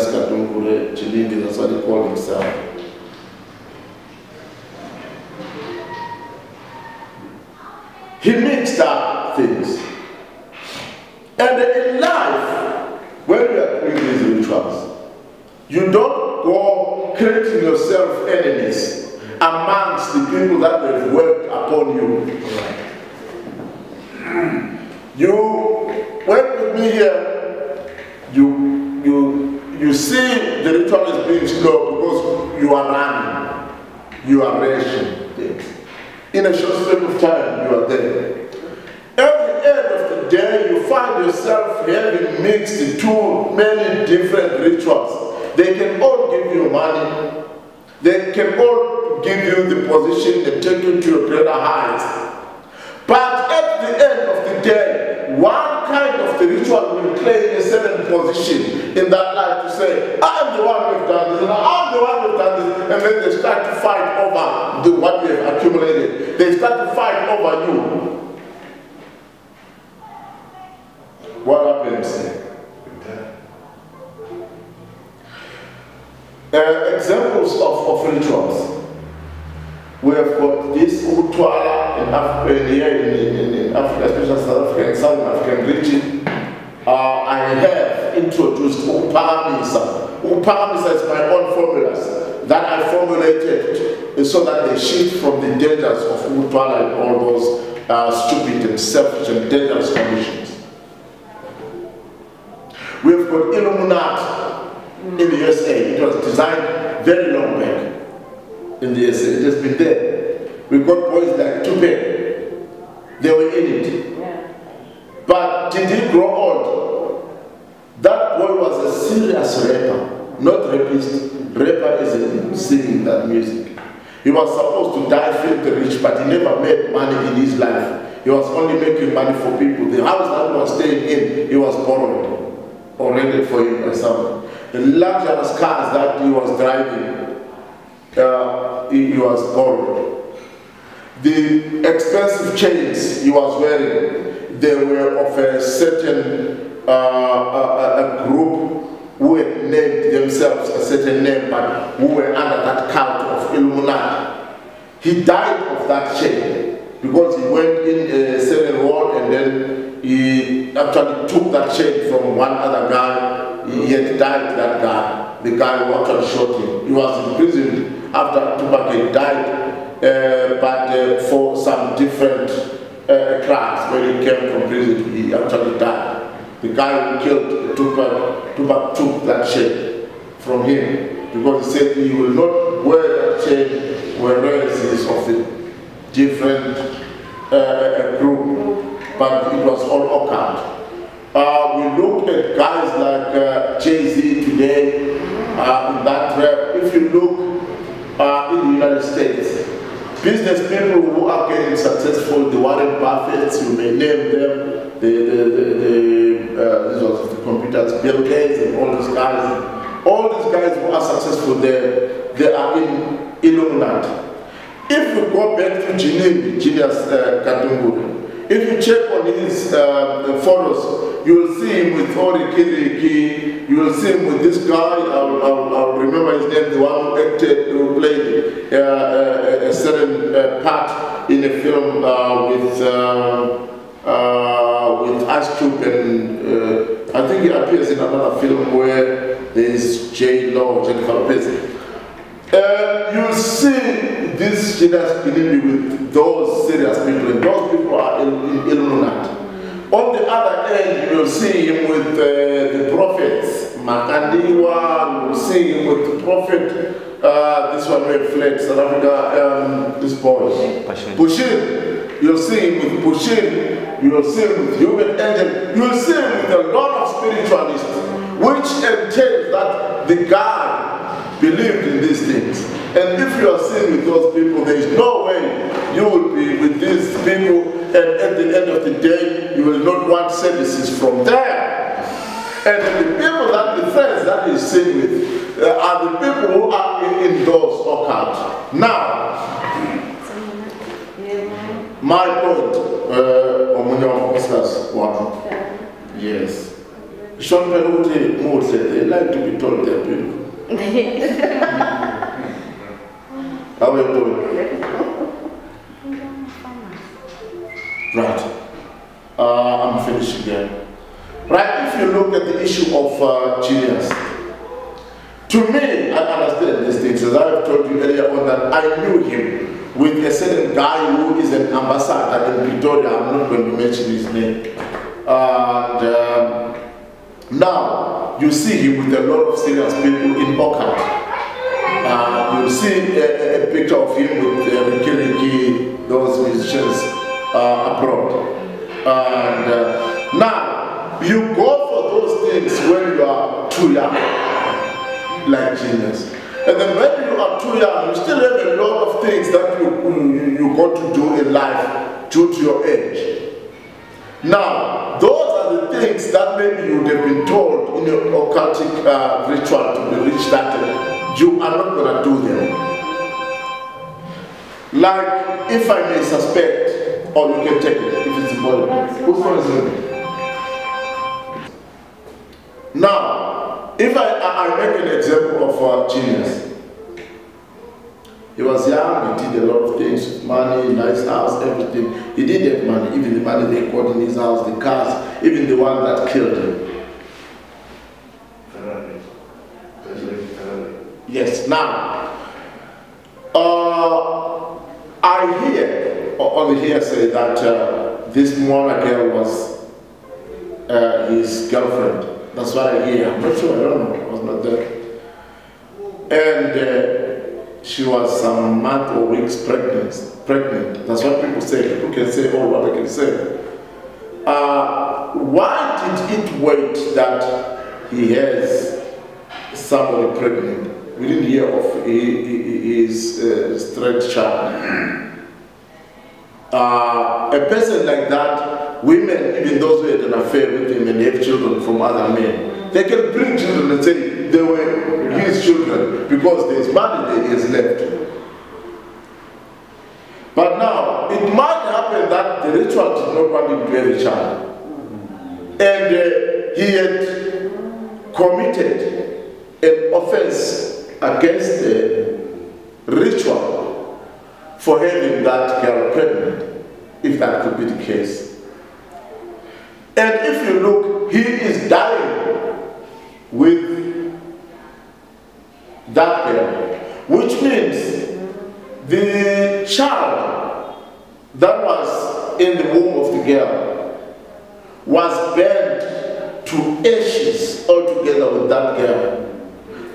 Julius Katungure Chilindi, that's what he called himself. He mixed up things. And in life, when you are doing these rituals, you don't go creating yourself enemies amongst the people that have worked upon you. You work with me here, you see the ritual is being slow because you are running, you are rushing things. In a short space of time, you are there. At the end of the day, you find yourself having mixed too many different rituals. They can all give you money. They can all give you the position and take you to a greater height. But at the end of the day, one kind of the ritual will play a certain position in that life to say, I am the one who has done this, and I am the one who has done this, and then they start to fight over what you have accumulated. They start to fight over you. What happens? Examples of rituals. We have got this Utwala in Africa, in Africa, especially South Africa and Southern African region. I have introduced Upamisa. Upamisa is my own formulas that I formulated so that they shift from the dangers of Utwala and all those stupid and selfish and dangerous conditions. We've got Illuminati in the USA. It was designed very long back in the USA. It has been there. We've got boys like Tupac. They were in it. Yeah. But did he grow old? That boy was a serious rapper, not rapist. Rapper is in singing that music. He was supposed to die filthy rich, but he never made money in his life. He was only making money for people. The house that he was staying in, he was borrowed or rented for him or something. The luxurious cars that he was driving, he was borrowed. The expensive chains he was wearing, they were of a certain a group who had named themselves a certain name, but who were under that cult of Illuminati. He died of that chain because he went in a certain war and then he actually took that chain from one other guy. He had died, that guy, the guy who actually shot him. He was imprisoned after Tupac had died, but for some different crimes. When he came from prison, he actually died. The guy who killed Tupac took that chain from him because he said he will not wear that chain wherever he is of a different group, but it was all occult. We look at guys like Jay-Z today in that rap. If you look in the United States, business people who are getting successful, the Warren Buffetts, you may name them, these are the computers, Bill Gates and all these guys who are successful there, they are in Illuminati. If you go back to Julius Katungure, if you check on his photos, you will see him with Ori Kiriki, you will see him with this guy, I'll remember his name, the one who acted, who played a certain part in a film with Ice Cube, and I think he appears in another film where there is J-Lo, Jennifer Lopez. You see this Julius Katungure with those serious people, and those people are in Illuminati. On the other end, you will see him with the prophets, Makandiwa, you will see him with the prophet, this one who fled South Africa, this boy, Bushir. You'll see him with Bushir, you will see him with human angel, you will see him with a lot of spiritualists, which entails that the guy believed in these things. And if you are seen with those people, there is no way you will be with these people, and at the end of the day, you will not want services from there. And the people the friends that he's seen with, are the people who are in those occults. Now, my point, yes. Sean Peluti Moore said they like to be told they're beautiful. How are you doing? Right. I'm finished again. Right, if you look at the issue of genius, to me, I understand these things. As I have told you earlier on, that I knew him with a certain guy who is an ambassador in Pretoria. I'm not going to mention his name. And now you see him with a lot of serious people in Auckland. You see a picture of him with Ricky Ricky, those musicians abroad. And now you go for those things when you are too young, like genius. And then when you are too young, you still have a lot of things that you got to do in life due to your age. Now, those are the things that maybe you would have been told in your occultic ritual to be reached, that you are not going to do them. Like, if I may suspect, or you can take it if it's important. Who's going to say? Now, if I make an example of genius. He was young, he did a lot of things, money, nice house, everything. He did have money, even the money they got in his house, the cars, even the one that killed him. Yes, now, I hear, on the hearsay, that this Mona girl was his girlfriend. That's what I hear. I'm not sure, I don't know, I was not there. And she was some month or weeks pregnant. That's what people say. People can say all what they can say. Why did it wait that he has somebody pregnant? We didn't hear of his straight child. A person like that, women, even those who had an affair with him and have children from other men, they can bring children and say they were his children because there is money that he has left. But now, it might happen that the ritual did not want him to have a child. And he had committed an offense against the ritual for having that girl pregnant, if that could be the case. And if you look, he is dying with that girl, which means the child that was in the womb of the girl was burned to ashes altogether with that girl,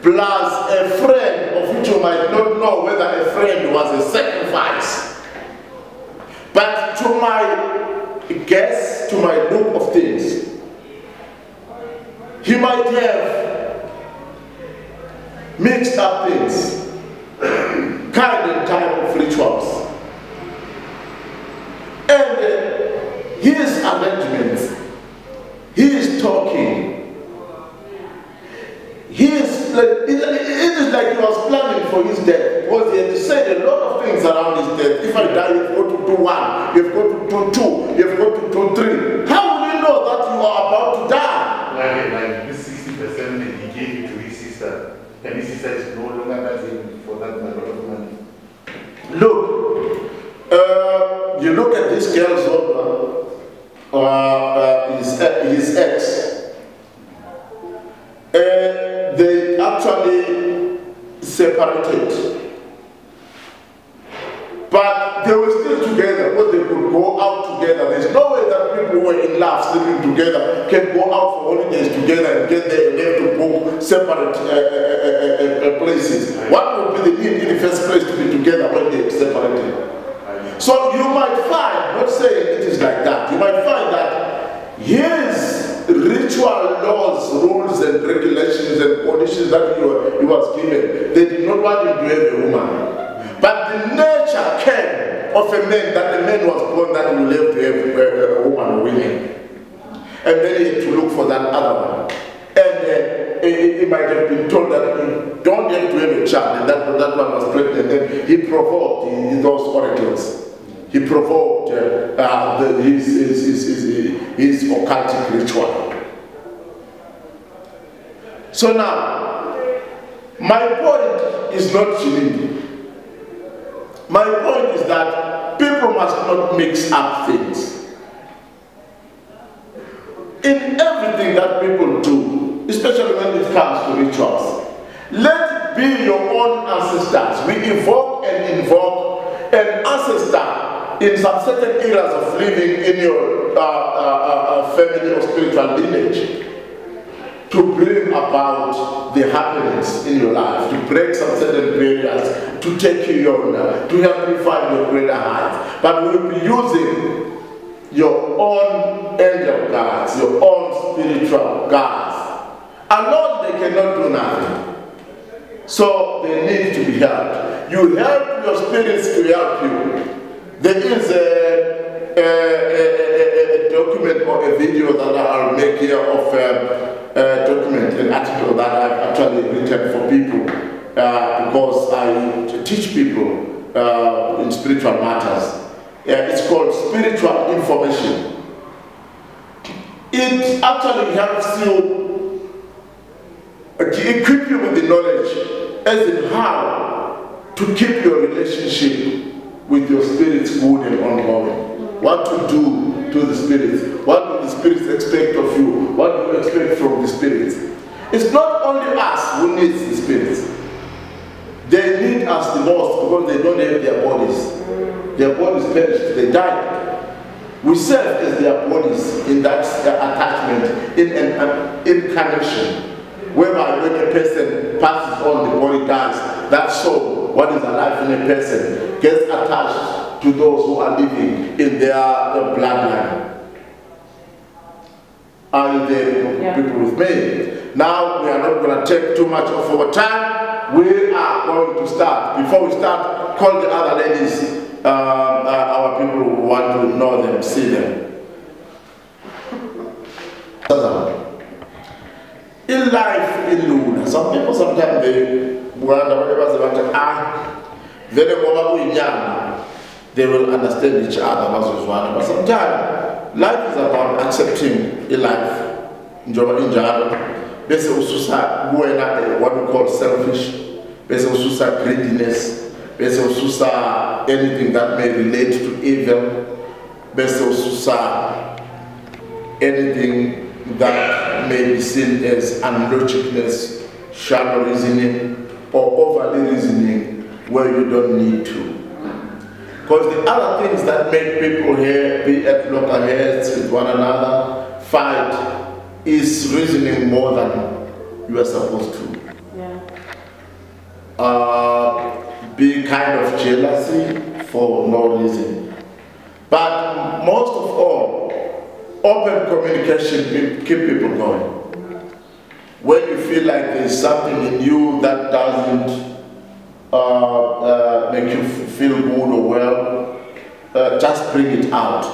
plus a friend of which you might not know whether a friend was a sacrifice. But to my guess, to my look of things, he might have mixed up things, kind and type of rituals. And his arrangements, his talking, it is like he was planning for his death, because he had said a lot of things around his death. If I die, you've got to do one, you've got to do two, you've got to do three. How will you know that you are about to die? Like this 60% that he gave it to his sister, and his sister is no longer asking for that a lot of money. Look, you look at this girl's his ex. They actually separated, but they were still together because they could go out together. There's no way that people who were in love sleeping together can go out for holidays together and get there and have to book separate places. What would be the need in the first place to be together when they're separated? So you might find, not saying it is like that, you might find that his ritual laws, rules and regulations and conditions that he was given, they did not want him to have a woman. But the nature came of a man, that the man was born that he will have to have a woman with him. And then he had to look for that other one. And he might have been told that you don't have to have a child, and that one was pregnant. And he provoked those oracles. He provoked his occultic ritual. So now, my point is not chilling. My point is that people must not mix up things. In everything that people do, especially when it comes to rituals, let it be your own ancestors. We evoke and invoke an ancestor in some certain areas of living in your family or spiritual lineage to bring about the happiness in your life, to break some certain barriers, to take you yonder, to help you find your greater heights. But we will be using your own angel guides, your own spiritual guides. Alone they cannot do nothing. So they need to be helped. You help your spirits to help you. There is a document or a video that I'll make here of a document, an article that I've actually written for people because I teach people in spiritual matters. It's called Spiritual Information. It actually helps you to equip you with the knowledge as in how to keep your relationship with your spirits good and ongoing. What to do to the spirits. What do the spirits expect of you? What do you expect from the spirits? It's not only us who needs the spirits. They need us the most because they don't have their bodies. Their bodies perished, they died. We serve as their bodies in that attachment, in an incarnation, whereby when a person passes on, the body dies. That soul, what is alive in a person, gets attached to those who are living in their bloodline. Are you there, people with me? Now, we are not going to take too much of our time. We are going to start. Before we start, call the other ladies. Our people who want to know them, see them. In life, in Luna, some people sometimes they wonder they will understand each other. But sometimes life is about accepting a life. What we call selfish, greediness. Anything that may relate to evil, anything that may be seen as unlogicness, shallow reasoning, or overly reasoning where you don't need to. Because the other things that make people here be at loggerheads with one another, fight, is reasoning more than you are supposed to. Be kind of jealousy for no reason. But most of all, open communication keep people going. When you feel like there's something in you that doesn't make you feel good or well, just bring it out.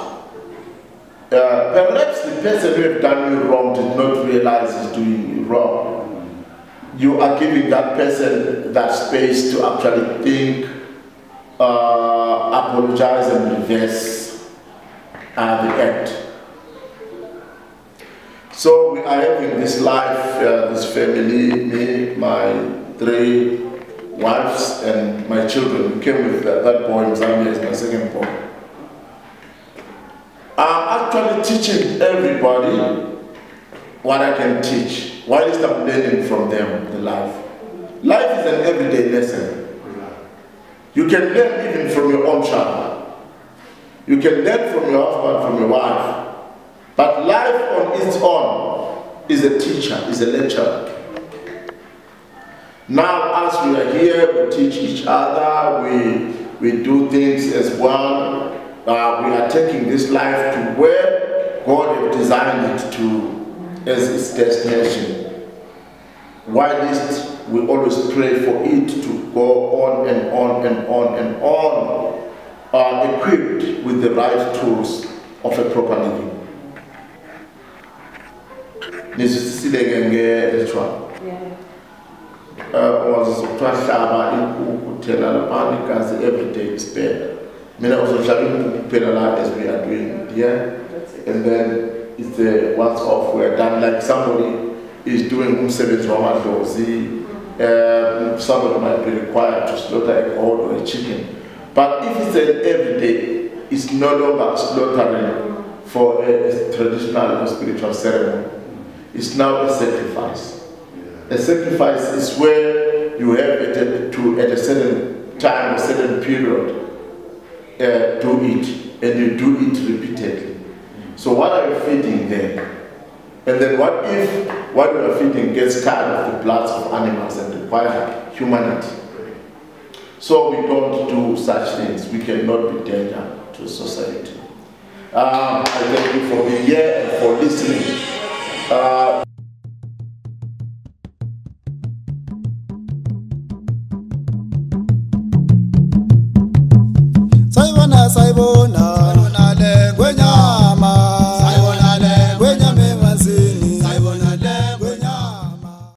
Perhaps the person who has done you wrong did not realize he's doing you wrong. You are giving that person that space to actually think, apologize and reverse the act. So we are having this life, this family, me, my 3 wives and my children. We came with that boy in Zambia as my second boy. I'm actually teaching everybody what I can teach. While I'm learning from them the life. Life is an everyday lesson. You can learn even from your own child. You can learn from your husband, from your wife. But life on its own is a teacher, is a lecturer. Now as we are here, we teach each other, we do things as one. We are taking this life to where God has designed it to as its destination. Whilst we always pray for it to go on and on and on and on, equipped with the right tools of a proper living. Every day is better. As we are doing here, and then it's the once off we're done. Like somebody is doing umsebenzi wamadlozi, somebody might be required to slaughter a goat or a chicken. But if it's an everyday, it's no longer slaughtering for a traditional or spiritual ceremony. It's now a sacrifice. A sacrifice is where you have at a certain time, a certain period, do it, and you do it repeatedly. So what are you feeding there? And then what if what you are feeding gets tired of the bloods of animals and require humanity? So we don't do such things. We cannot be danger to society. I thank you for being here and for listening. Saibona